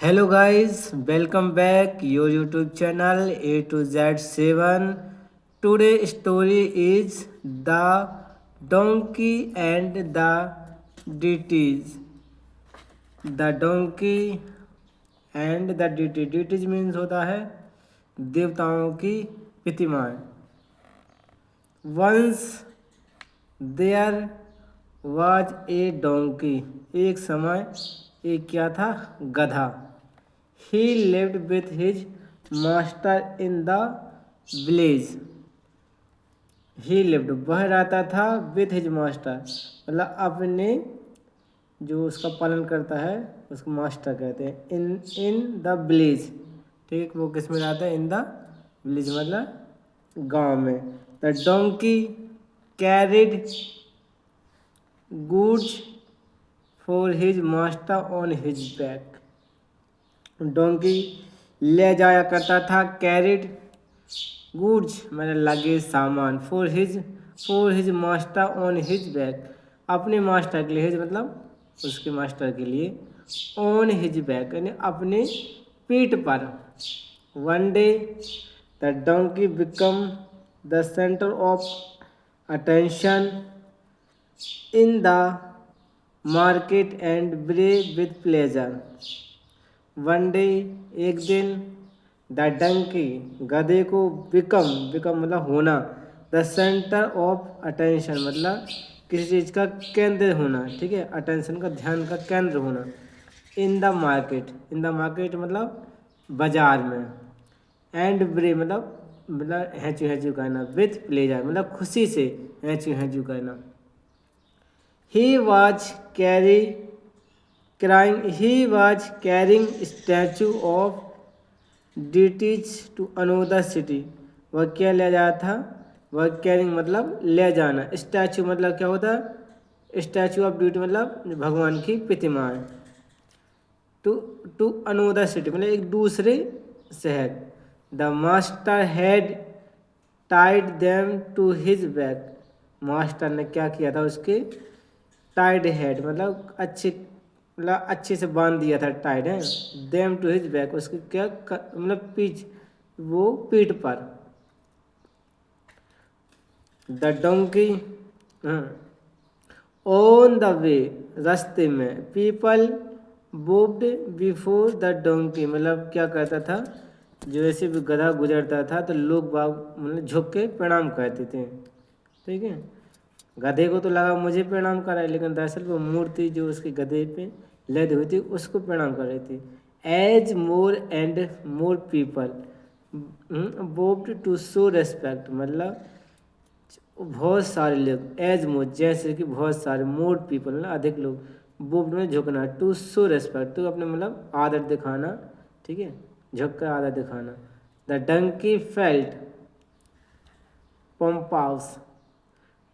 Hello guys, welcome back your YouTube channel A to Z7. Today story is the donkey and the deities. The donkey and the deity. Deities means होता है देवताओं की प्रतिमाएं. Once there was a donkey. एक समय एक क्या था? गधा. He lived with his master in the village. He lived वह रहता था with his master मतलब अपने जो उसका पालन करता है उसको मास्टर कहते हैं. In the village. ठीक, वो किस में रहता है? इन द विलेज मतलब गांव में. The donkey carried goods for his master on his back. Donkey ले जाया करता था. कैरिड गुड्स मतलब लगे सामान. For his master on his back अपने मास्टर के लिए. हिज मतलब उसके मास्टर के लिए. ऑन हिज बैक यानी अपने पीठ पर. One day the donkey become the centre of attention in the market and ब्रे विथ प्लेजर. वन डे एक दिन. द डंकी गधे को बिकम मतलब होना. द सेंटर ऑफ अटेंशन मतलब किसी चीज़ का केंद्र होना. ठीक है, अटेंशन का ध्यान का केंद्र होना. इन द मार्केट मतलब बाजार में. एंड ब्रे मतलब हैचू कहना. विथ प्लेजर मतलब खुशी से हैचू कहना. He was carrying statue of deities to another city. वह क्या ले जाया था? वह कैरिंग मतलब ले जाना. स्टैचू मतलब क्या होता है? स्टैचू ऑफ ड्यूटी मतलब भगवान की प्रतिमाएं. टू अनोदर सिटी मतलब एक दूसरे शहर. The master had tied them to his back. Master ने क्या किया था? उसके टाइड हेड मतलब अच्छे से बांध दिया था. टाइड है. देम टू हिज बैक उसके क्या मतलब पीठ पर. The donkey on the way रास्ते में. पीपल बोब्ड बिफोर द डोंकी मतलब क्या कहता था? जो ऐसे भी गधा गुजरता था तो लोग मतलब झुक के प्रणाम करते थे. ठीक है, गधे को तो लगा मुझे प्रणाम कर रहा है, लेकिन दरअसल वो मूर्ति जो उसके गधे पे लदी हुई थी उसको प्रणाम कर रही थी. As more and more people bowed to show respect मतलब बहुत सारे लोग. एज मोर जैसे कि बहुत सारे. मोर पीपल मतलब अधिक लोग. बोब्ड में झुकना. टू शो रेस्पेक्ट तो अपने मतलब आदर दिखाना. ठीक है, झुक कर आदर दिखाना. The donkey felt pompous.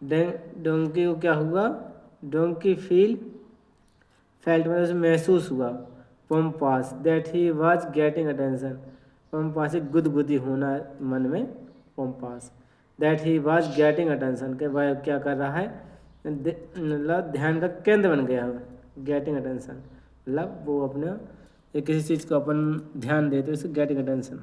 Donkey को क्या हुआ? डोंकी फेल्ट मतलब महसूस हुआ. Pompous that he was getting attention. Pompous से गुदगुदी होना मन में. Pompous that he was getting attention के वह क्या कर रहा है? मतलब ध्यान का केंद्र बन गया है. गेटिंग अटेंशन मतलब वो अपने किसी चीज़ को अपन ध्यान देते उसे getting attention.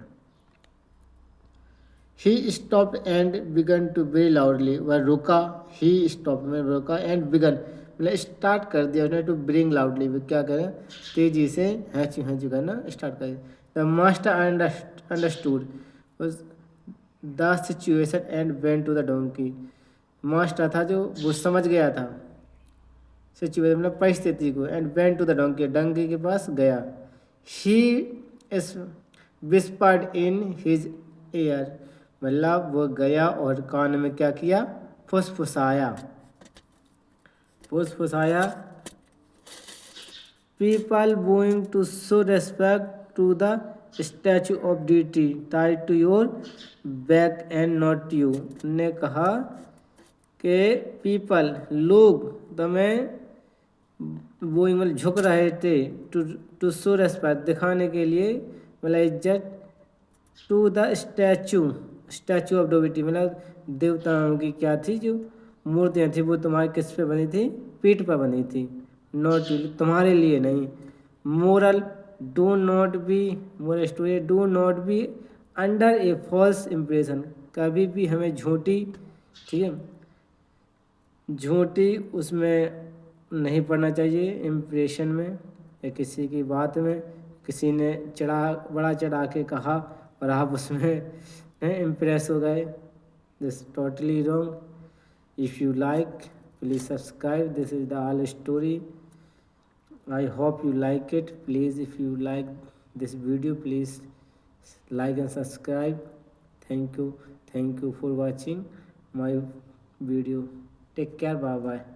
He stopped and began to bray loudly. वह रुका. He stopped में रुका and began मतलब स्टार्ट कर दिया उसने. टू ब्रिंग लाउडली क्या करें? तेजी से हैचू करना स्टार्ट कर. The master understood the situation and went to the donkey. Master था जो वो समझ गया था सिचुएशन मतलब परिस्थिति को. And went to the donkey के पास गया. He whispered in his ear मतलब वो गया और कान में क्या किया? फुसफुसाया. People bowing to show respect to the statue of deity tied to your back and not you. ने कहा कि पीपल लोग तुम्हें बोइंग मतलब झुक रहे थे. टू शो रेस्पेक्ट दिखाने के लिए मतलब इज्जत. To the statue of deity मतलब देवताओं की क्या थी जो मूर्तियाँ थी वो तुम्हारे किस पे बनी थी? पीठ पर बनी थी. नॉट तुम्हारे लिए नहीं. Moral do not be more story, do not be under a false impression, कभी भी हमें झूठी, ठीक है, झूठी उसमें नहीं पड़ना चाहिए इम्प्रेशन में, या किसी की बात में किसी ने बड़ा चढ़ा के कहा और आप उसमें इम्प्रेस हो गए, this totally wrong. If you like please subscribe, this is the all story, I hope you like it. Please, if you like this video, please like and subscribe. Thank you for watching my video. Take care. Bye bye.